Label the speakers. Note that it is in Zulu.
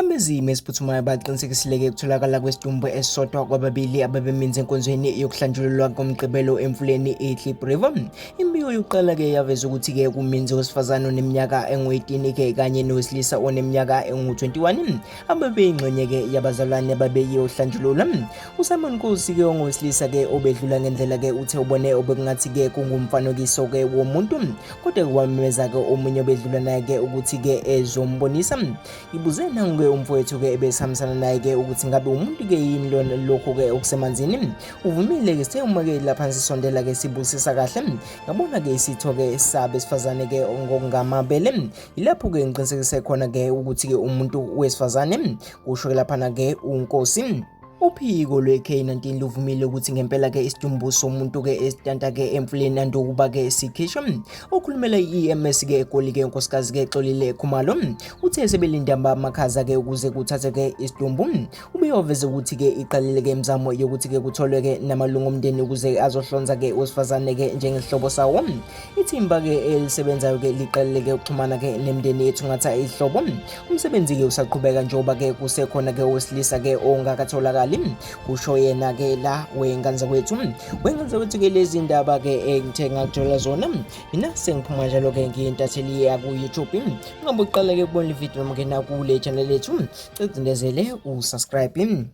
Speaker 1: ABEZIMO eziphuthumayo baqinisekisile kutholakala kwesidumbu esisodwa kwababili abebeminze enkonzweni yokuhlanjululwa ngoMgqibelo emfuleni iKlipriver. Imibiko yokuqala yaveza ukuthi kuminze owesifazane oneminyaka engu-18 kanye nowesilisa oneminyaka engu-21 abebeyingxenye yabazalwane abebeyohlanjululwa. uSimon Nkosi ongowesilisa obedlula ngendlela uthe ubone obekungathi kungumfanekiso womuntu, kodwa kwamemeza omunye obedlula naye ukuthi ezombonisa. Ibuze nangu umfowethu ebesihambisana naye ukuthi ngabe umuntu yini lona lokho okusemanzini. Uvumile sithe uma lapha sisondela sibusisa kahle ngabona isitho sabe esifazane ngokungamabele. Ilapho ngiqinisekise khona ukuthi umuntu wesifazane kusho lapha uNkosi. Uphiko lwe-K19 luvumile ukuthi ngempela isidumbu somuntu esitanta emfuleni andokuba sikhishwa. Okhulumela i-EMS eGoli unkosikazi Xolile Khumalo uthe sebelindamba amakhaza ukuze kuthathe isidumbu. Ubuye waveza ukuthi iqalile imizamo yokuthi kutholwe namalungu omndeni ukuze azohlonza owesifazane njengehlobo sawo. Ithimba elisebenzayo liqalile ukuxhumana nemndeni ethungatha ihlobo. Umsebenzi usaqhubeka njengoba kusekhona owesilisa ongakatholakali. Kusho yena la wenganza kwethu lezi ndaba engithe ngakuthola zona. Mina sengiphuma njalo ngiyintatheli ku-YouTube. Ungabe uqala ukubona ivideo ngena kule channel lethu, cindezele usubscribe.